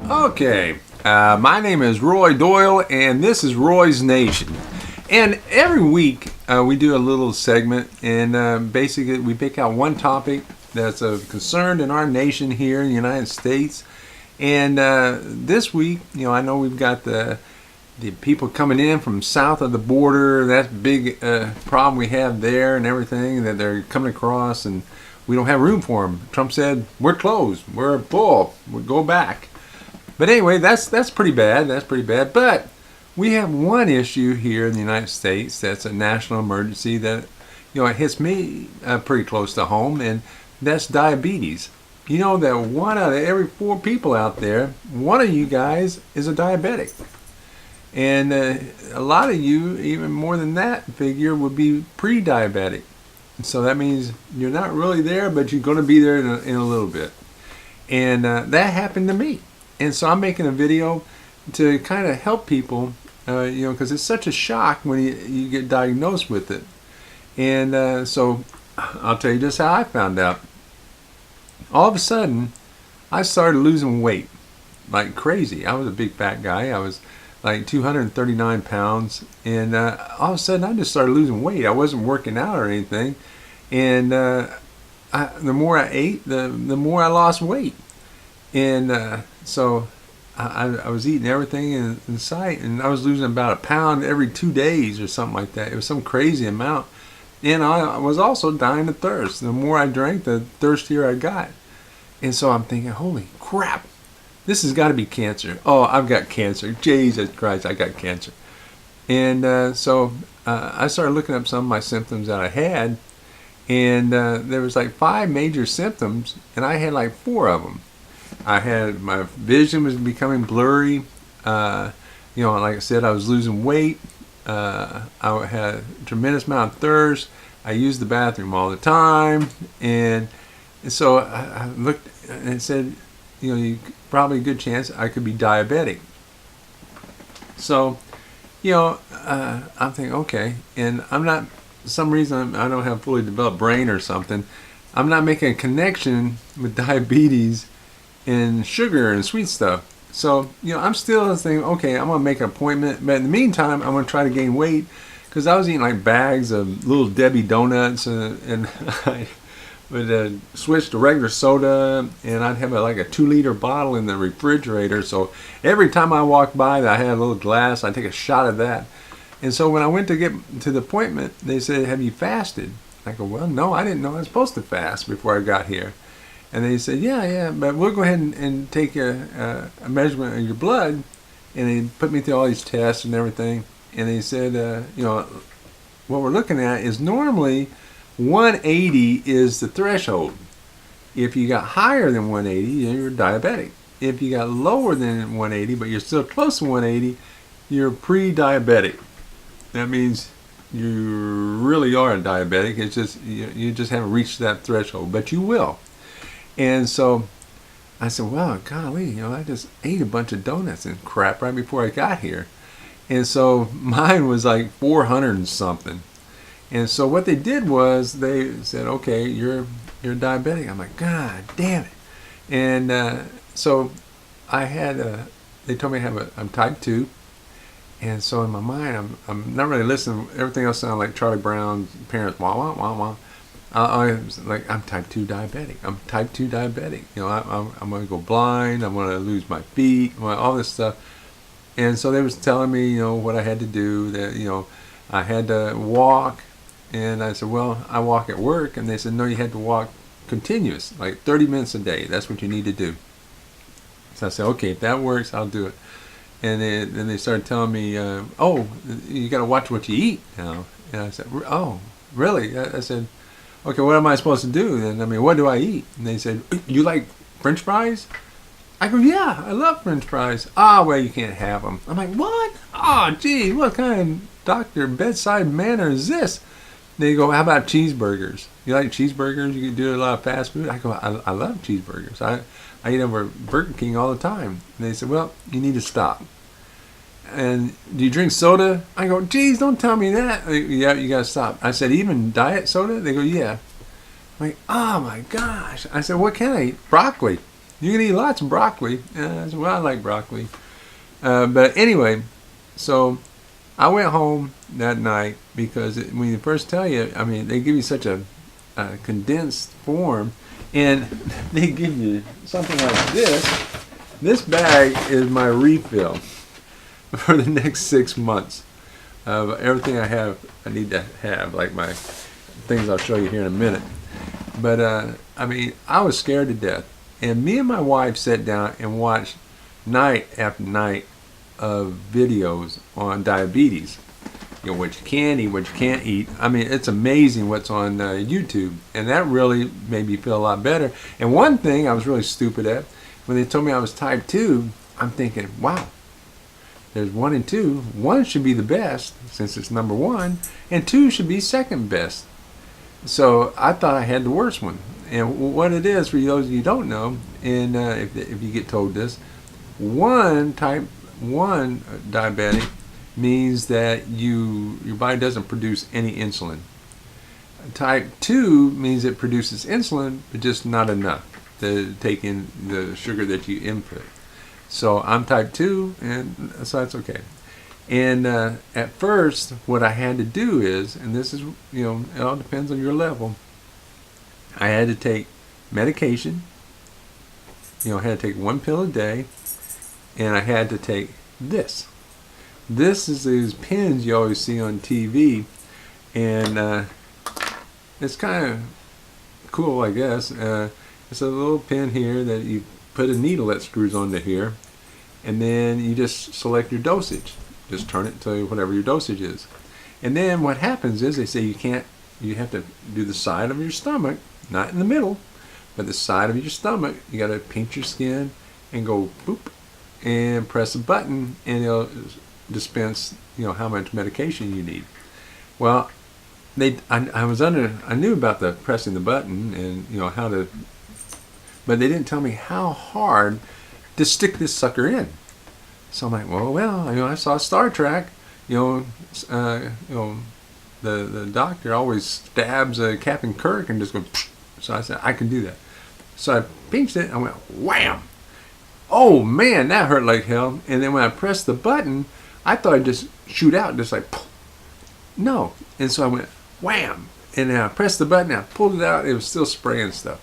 Okay, my name is Roy Doyle, and this is Roy's Nation. And every week we do a little segment, and basically we pick out one topic that's of concern in our nation here in the United States. And this week, I know we've got the people coming in from south of the border. That's a big problem we have there and everything that they're coming across, and we don't have room for them. Trump said, we're closed, we're full, we'll go back. But anyway, that's pretty bad. That's pretty bad. But we have one issue here in the United States that's a national emergency that, it hits me pretty close to home, and that's diabetes. You know that 1 out of every 4 people out there, one of you guys is a diabetic. And a lot of you, even more than that figure, would be pre-diabetic. So that means you're not really there, but you're going to be there in a little bit. And that happened to me. And so I'm making a video to kind of help people, because it's such a shock when you get diagnosed with it. And so I'll tell you just how I found out. All of a sudden, I started losing weight like crazy. I was a big fat guy. I was like 239 pounds. And all of a sudden, I just started losing weight. I wasn't working out or anything. And the more I ate, the more I lost weight. And so I was eating everything in sight, and I was losing about a pound every 2 days or something like that. It was some crazy amount. And I was also dying of thirst. The more I drank, the thirstier I got. And so I'm thinking, holy crap, this has got to be cancer. Oh, I've got cancer. Jesus Christ, I got cancer. And so I started looking up some of my symptoms that I had. And there was like 5 major symptoms, and I had like 4 of them. My vision was becoming blurry. Like I said, I was losing weight. I had a tremendous amount of thirst. I used the bathroom all the time. And so I looked and said, probably a good chance I could be diabetic. So, I'm thinking, okay. And I'm not, for some reason, I don't have a fully developed brain or something. I'm not making a connection with diabetes and sugar and sweet stuff. So, I'm still thinking, okay, I'm going to make an appointment. But in the meantime, I'm going to try to gain weight, because I was eating like bags of Little Debbie donuts, and I would switch to regular soda, and I'd have like a 2-liter bottle in the refrigerator. So every time I walked by, I had a little glass. I'd take a shot of that. And so when I went to get to the appointment, they said, have you fasted? I go, well, no, I didn't know I was supposed to fast before I got here. And they said, yeah, but we'll go ahead and take a measurement of your blood. And they put me through all these tests and everything. And they said, what we're looking at is normally 180 is the threshold. If you got higher than 180, you're diabetic. If you got lower than 180, but you're still close to 180, you're pre-diabetic. That means you really are a diabetic. It's just you just haven't reached that threshold, but you will. And so I said, well, golly, I just ate a bunch of donuts and crap right before I got here. And so mine was like 400 and something. And so what they did was they said, okay, you're diabetic. I'm like, God damn it. And so I had, they told me I'm type 2. And so in my mind, I'm not really listening. Everything else sounded like Charlie Brown's parents, wah, wah, wah, wah. I was like, I'm type 2 diabetic. I'm type 2 diabetic. I'm going to go blind. I'm going to lose my feet, all this stuff. And so they was telling me, what I had to do, that, I had to walk. And I said, well, I walk at work. And they said, no, you had to walk continuous, like 30 minutes a day. That's what you need to do. So I said, okay, if that works, I'll do it. And then they started telling me, oh, you got to watch what you eat now. And I said, oh, really? I said, okay, what am I supposed to do then? What do I eat? And they said, you like French fries? I go, yeah, I love French fries. Ah, well, you can't have them. I'm like, what? Oh, gee, what kind of doctor bedside manner is this? They go, how about cheeseburgers? You like cheeseburgers? You can do a lot of fast food? I go, I love cheeseburgers. I eat over Burger King all the time. And they said, well, you need to stop. And do you drink soda? I go, geez, don't tell me that. They go, yeah, you got to stop. I said, even diet soda? They go, yeah. I'm like, oh my gosh. I said, what can I eat? Broccoli. You can eat lots of broccoli. Well, I like broccoli. But anyway, so I went home that night because when you first tell you, I mean, they give you such a condensed form, and they give you something like this. This bag is my refill for the next 6 months of everything I need to have, like my things I'll show you here in a minute. But I mean, I was scared to death, and me and my wife sat down and watched night after night of videos on diabetes. You know, what you can eat, what you can't eat. I mean, it's amazing what's on YouTube, and that really made me feel a lot better. And one thing I was really stupid at, when they told me I was type 2, I'm thinking, wow, there's 1 and 2. 1 should be the best since it's number 1, and 2 should be second best. So I thought I had the worst one. And what it is, for those of you who don't know, and if you get told this, type 1 diabetic means that your body doesn't produce any insulin. Type 2 means it produces insulin, but just not enough to take in the sugar that you input. So I'm type 2, and so that's okay. And at first, what I had to do is, and this is, you know, it all depends on your level, I had to take medication. You know, I had to take 1 pill a day, and I had to take this. This is these pins you always see on TV, and it's kind of cool, I guess. It's a little pin here that you put a needle that screws onto here, and then you just select your dosage. Just turn it to whatever your dosage is. And then what happens is they say you have to do the side of your stomach, not in the middle, but the side of your stomach. You got to pinch your skin and go boop and press a button, and it'll dispense, you know, how much medication you need. Well, I knew about the pressing the button and, you know, how to, but they didn't tell me how hard to stick this sucker in. So I'm like, well, you know, I saw Star Trek, the doctor always stabs Captain Kirk and just goes, psh. So I said, I can do that. So I pinched it, and I went, wham! Oh man, that hurt like hell. And then when I pressed the button, I thought I'd just shoot out, just like, poof. No. And so I went, wham! And then I pressed the button, I pulled it out, it was still spraying stuff.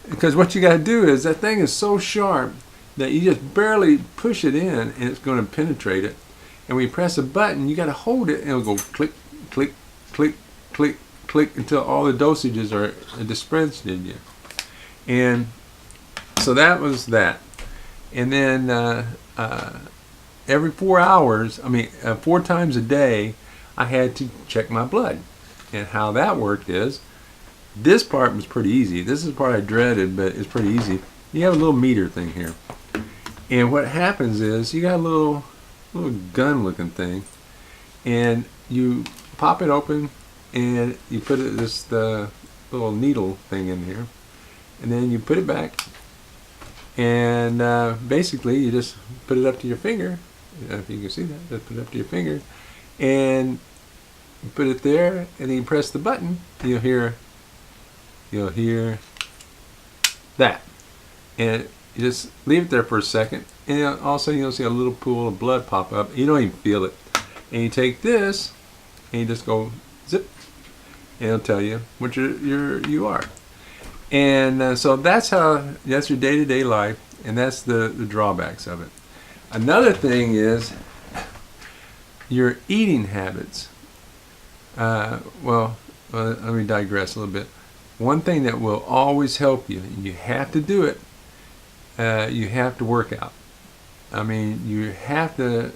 Because what you got to do is, that thing is so sharp that you just barely push it in, and it's going to penetrate it. And when you press a button, you got to hold it, and it'll go click, click, click, click, click, until all the dosages are dispensed in you. And so that was that. And then every 4 hours, 4 times a day, I had to check my blood. And how that worked is, this part was pretty easy. This is the part I dreaded, but it's pretty easy. You have a little meter thing here. And what happens is, you got a little gun looking thing, and you pop it open, and you put the little needle thing in here, and then you put it back, and basically you just put it up to your finger. If you can see that, just put it up to your finger, and you put it there, and then you press the button. You'll hear that, and you just leave it there for a second, and all of a sudden you'll see a little pool of blood pop up. You don't even feel it, and you take this, and you just go zip, and it'll tell you what you are. And so that's your day-to-day life, and that's the drawbacks of it. Another thing is your eating habits. Let me digress a little bit. One thing that will always help you, and you have to do it, you have to work out. You have to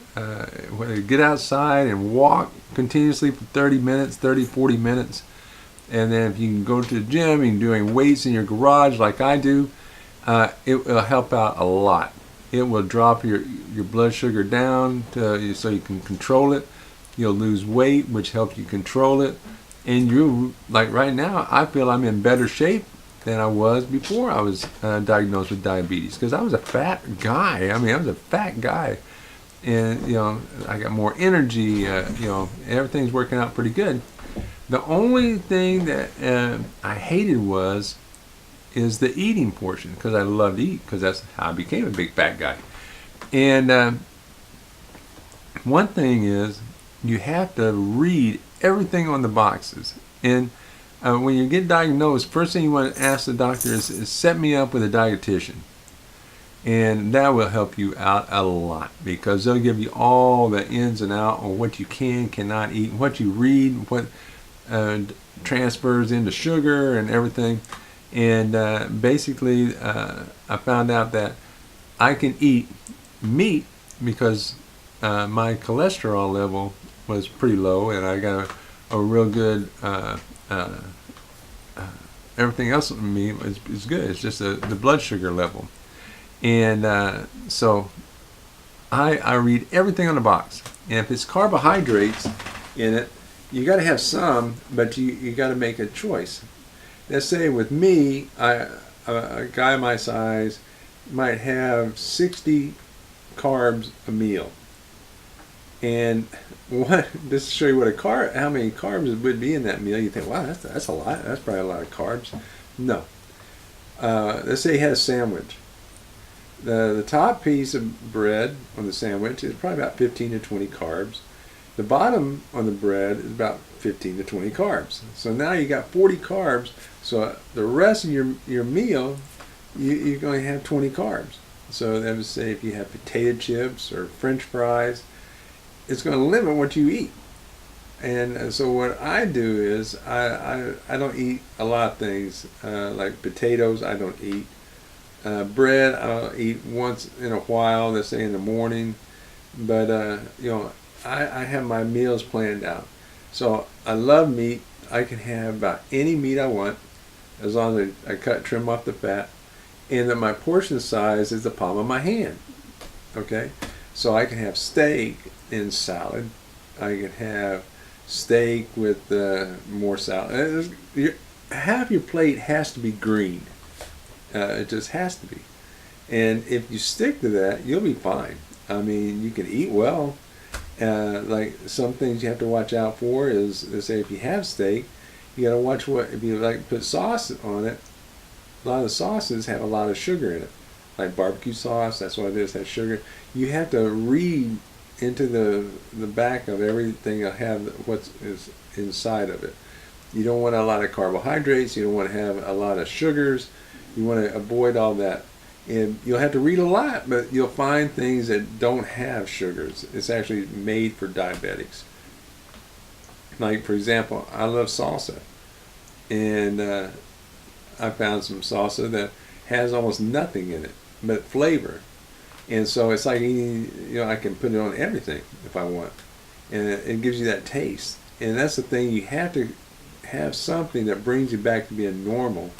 get outside and walk continuously for 30 minutes, 40 minutes. And then if you can go to the gym, you can do weights in your garage like I do, it will help out a lot. It will drop your blood sugar down so you can control it. You'll lose weight, which helps you control it. And right now, I feel I'm in better shape than I was before I was diagnosed with diabetes, because I was a fat guy. I was a fat guy, and I got more energy. Everything's working out pretty good. The only thing that I hated was is the eating portion, because I love to eat, because that's how I became a big fat guy. And one thing is, you have to read everything on the boxes. And when you get diagnosed, first thing you want to ask the doctor is set me up with a dietitian. And that will help you out a lot, because they'll give you all the ins and outs on what you cannot eat, what you read, what transfers into sugar and everything. And basically, I found out that I can eat meat because my cholesterol level was pretty low, and I got a real good everything else in me is good. It's just the blood sugar level. And so I read everything on the box. And if it's carbohydrates in it, you got to have some, but you got to make a choice. Let's say with me, a guy my size might have 60 carbs a meal. And just to show you what how many carbs would be in that meal, you think, wow, that's a lot. That's probably a lot of carbs. No. Let's say he had a sandwich. The top piece of bread on the sandwich is probably about 15 to 20 carbs. The bottom on the bread is about 15 to 20 carbs. So now you got 40 carbs. So the rest of your meal, you're going to have 20 carbs. So that would say if you have potato chips or French fries, it's going to limit what you eat. And so what I do is I don't eat a lot of things like potatoes. I don't eat bread. I'll eat once in a while. Let's say in the morning. But I have my meals planned out. So I love meat. I can have about any meat I want, as long as I trim off the fat, and that my portion size is the palm of my hand. Okay, so I can have steak in salad. I can have steak with more salad. Half your plate has to be green. It just has to be. And if you stick to that, you'll be fine. I mean, you can eat well. Like some things you have to watch out for is, let's say if you have steak, you got to watch if you like put sauce on it. A lot of sauces have a lot of sugar in it, like barbecue sauce. That's what it is, has sugar. You have to read into the back of everything that have what is inside of it. You don't want a lot of carbohydrates. You don't want to have a lot of sugars. You want to avoid all that. And you'll have to read a lot, but you'll find things that don't have sugars. It's actually made for diabetics. Like, for example, I love salsa. And I found some salsa that has almost nothing in it but flavor. And so it's like eating, I can put it on everything if I want. And it gives you that taste. And that's the thing, you have to have something that brings you back to being normal.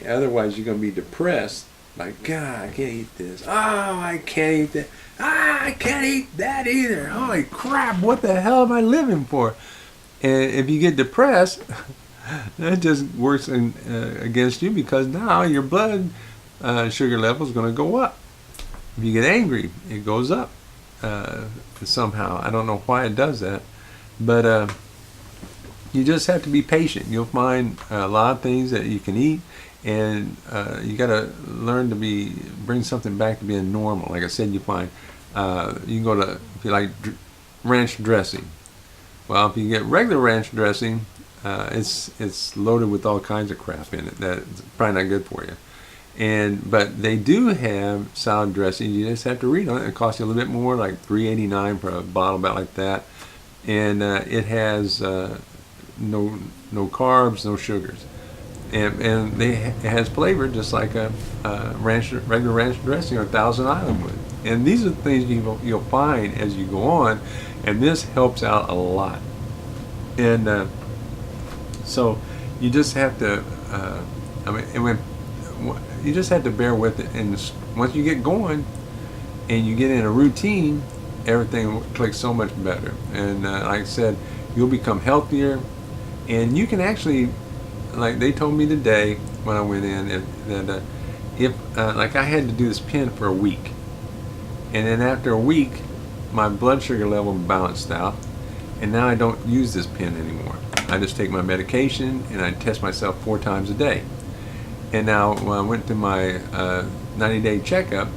Otherwise, you're going to be depressed. Like, God, I can't eat this. Oh, I can't eat that. I can't eat that either. Holy crap, what the hell am I living for? And if you get depressed, that just works against you, because now your blood sugar level is going to go up. If you get angry, it goes up somehow. I don't know why it does that. But you just have to be patient. You'll find a lot of things that you can eat. And you got to learn to bring something back to being normal. Like I said, you find you can go to, if you like ranch dressing. Well, if you get regular ranch dressing, it's loaded with all kinds of crap in it that's probably not good for you. But they do have salad dressing. You just have to read on it. It costs you a little bit more, like $3.89 for a bottle about like that. And it has no carbs, no sugars. And it has flavor just like a regular ranch dressing or Thousand Island would. And these are the things you'll find as you go on, and this helps out a lot. And so you just have to, you just have to bear with it. And once you get going and you get in a routine, everything clicks so much better. And like I said, you'll become healthier, and you can actually, like they told me today when I went in, that like I had to do this pen for a week, and then after a week my blood sugar level balanced out, and now I don't use this pen anymore. I just take my medication and I test myself 4 times a day. And now when I went to my 90-day checkup,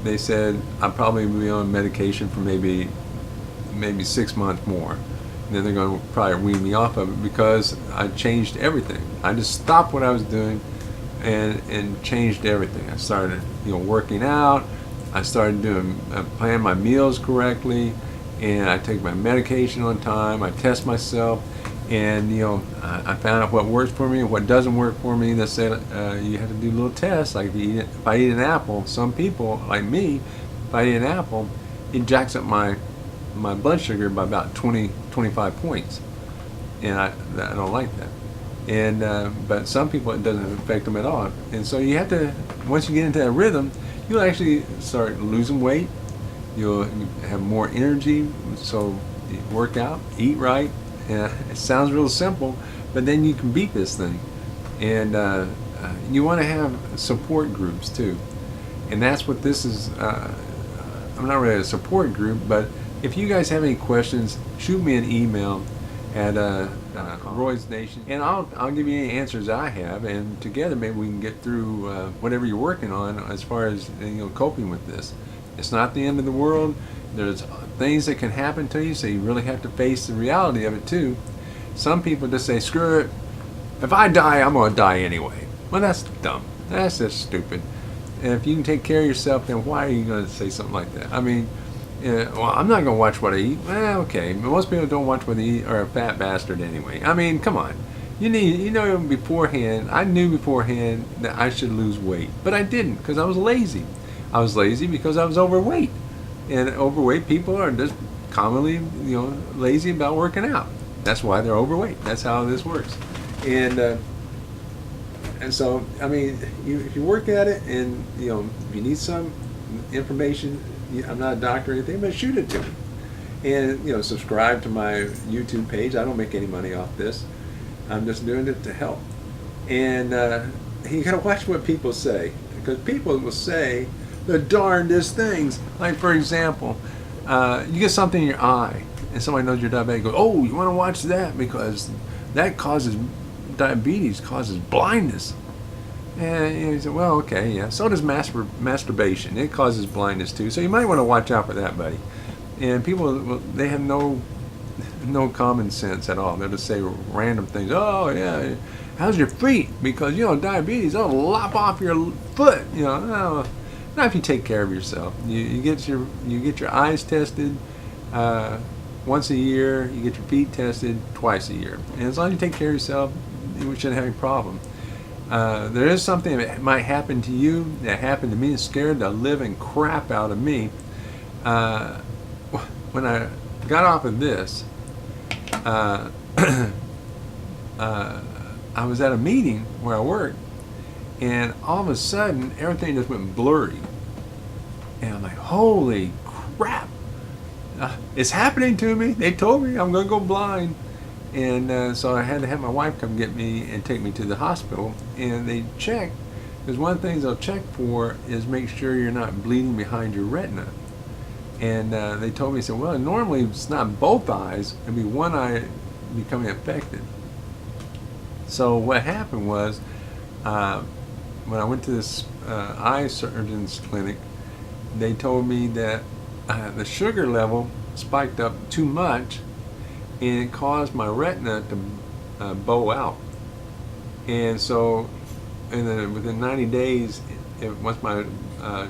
they said I'll probably be on medication for maybe 6 months more. And then they're going to probably wean me off of it because I changed everything. I just stopped what I was doing and changed everything. I started working out. I started doing planning my meals correctly, and I take my medication on time. I test myself, and I found out what works for me and what doesn't work for me. They say you have to do little tests. Like if I eat an apple, some people like me, if I eat an apple, it jacks up my blood sugar by about 25 points, and I don't like that. And but some people it doesn't affect them at all. And so you have to, once you get into that rhythm, you'll actually start losing weight. You'll have more energy. So you work out, eat right. And it sounds real simple, but then you can beat this thing. And you want to have support groups too. And that's what this is. I'm not really a support group, but if you guys have any questions, shoot me an email at Roy's Nation, and I'll give you any answers I have, and together maybe we can get through whatever you're working on as far as coping with this. It's not the end of the world. There's things that can happen to you, so you really have to face the reality of it too. Some people just say, screw it, if I die, I'm going to die anyway. Well, that's dumb. That's just stupid. And if you can take care of yourself, then why are you going to say something like that? I mean, well, I'm not going to watch what I eat. Well, okay. Most people don't watch what they eat, or a fat bastard anyway. I mean, come on. Beforehand, I knew beforehand that I should lose weight. But I didn't because I was lazy. I was lazy because I was overweight. And overweight people are just commonly, lazy about working out. That's why they're overweight. That's how this works. And so, I mean, if you work at it and, if you need some information, I'm not a doctor or anything, but shoot it to me. And, subscribe to my YouTube page. I don't make any money off this. I'm just doing it to help. And you got to watch what people say, because people will say the darndest things. Like, for example, you get something in your eye, and somebody knows you're diabetic, goes, oh, you want to watch that because that causes diabetes, causes blindness. And you say, well, okay, yeah. So does masturbation. It causes blindness too. So you might want to watch out for that, buddy. And people, they have no common sense at all. They'll just say random things. Oh, yeah, how's your feet? Because, diabetes, it'll lop off your foot. No, not if you take care of yourself. You get your eyes tested once a year. You get your feet tested twice a year. And as long as you take care of yourself, you shouldn't have any problem. There is something that might happen to you that happened to me and scared the living crap out of me. When I got off of this, I was at a meeting where I worked, and all of a sudden everything just went blurry. And I'm like, holy crap, it's happening to me. They told me I'm going to go blind. And so I had to have my wife come get me and take me to the hospital. And they check, because one of the things they'll check for is make sure you're not bleeding behind your retina. And they told me, said, well, normally it's not both eyes, it'd be one eye becoming affected. So what happened was, when I went to this eye surgeon's clinic, they told me that the sugar level spiked up too much, and it caused my retina to bow out. And so, within 90 days, once my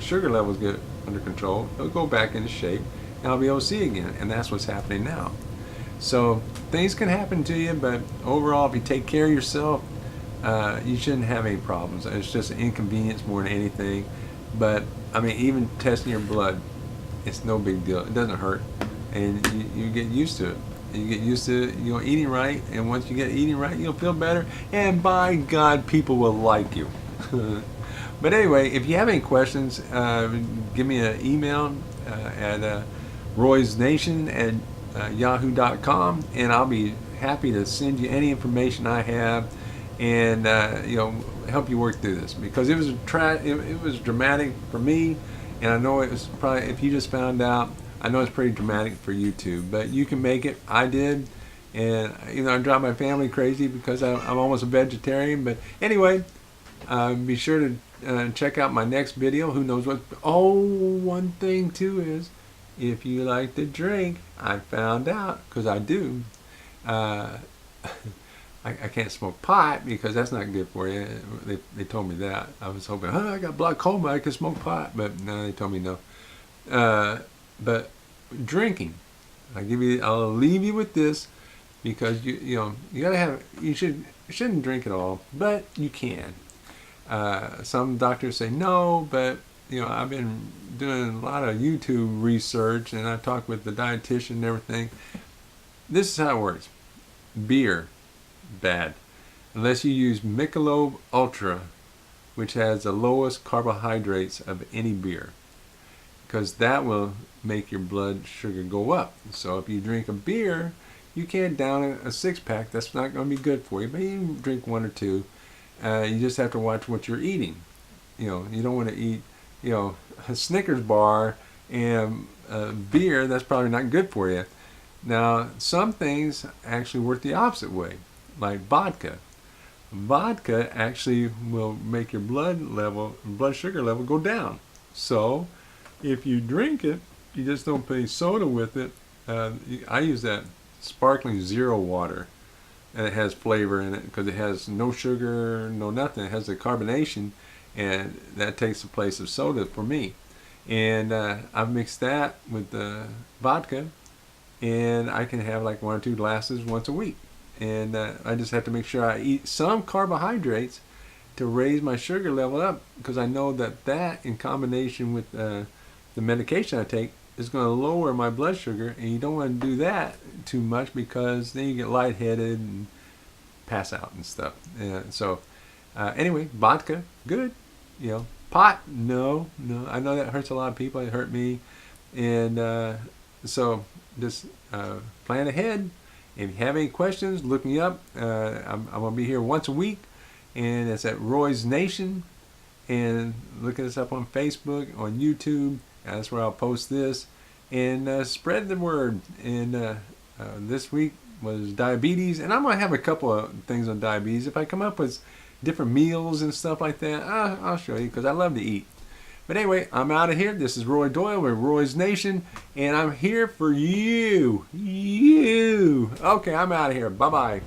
sugar levels get under control, it'll go back into shape, and I'll be able to see again. And that's what's happening now. So things can happen to you, but overall, if you take care of yourself, you shouldn't have any problems. It's just an inconvenience more than anything. But I mean, even testing your blood, it's no big deal. It doesn't hurt, and you get used to it. You get used to eating right, and once you get eating right, you'll feel better, and by God, people will like you. But anyway, if you have any questions, give me an email at roysnation@yahoo.com, and I'll be happy to send you any information I have, and help you work through this, because it was it was dramatic for me, and I know it was probably, if you just found out, I know it's pretty dramatic for you too, but you can make it. I did, and I drive my family crazy because I'm almost a vegetarian. But anyway, Be sure to check out my next video. Who knows what? Oh, one thing too is, if you like to drink, I found out, because I do. Uh, I can't smoke pot because that's not good for you. They told me that. I was hoping, I got glaucoma, I can smoke pot, but no, they told me no. But drinking, I'll leave you with this, because you gotta have, you shouldn't drink at all, but you can. Some doctors say no, but I've been doing a lot of YouTube research, and I talked with the dietitian and everything. This is how it works. Beer, bad, unless you use Michelob Ultra, which has the lowest carbohydrates of any beer, because that will make your blood sugar go up. So if you drink a beer, you can't down a six-pack. That's not going to be good for you, but you can drink one or two. You just have to watch what you're eating. You don't want to eat a Snickers bar and beer. That's probably not good for you. Now, some things actually work the opposite way, like vodka. Vodka actually will make your blood sugar level go down. So if you drink it, you just don't put any soda with it. I use that sparkling zero water, and it has flavor in it because it has no sugar, no nothing. It has the carbonation, and that takes the place of soda for me. And I've mixed that with the vodka, and I can have like 1 or 2 glasses once a week. And I just have to make sure I eat some carbohydrates to raise my sugar level up, because I know that in combination with the medication I take is going to lower my blood sugar, and you don't want to do that too much, because then you get lightheaded and pass out and stuff. So anyway, vodka, good. Pot, no. I know that hurts a lot of people. It hurt me, and so just plan ahead. If you have any questions, look me up. I'm going to be here once a week, and it's at Roy's Nation. And look us up on Facebook, on YouTube. That's where I'll post this. And spread the word. And this week was diabetes. And I'm going to have a couple of things on diabetes. If I come up with different meals and stuff like that, I'll show you, because I love to eat. But anyway, I'm out of here. This is Roy Doyle with Roy's Nation, and I'm here for you. Okay, I'm out of here. Bye-bye.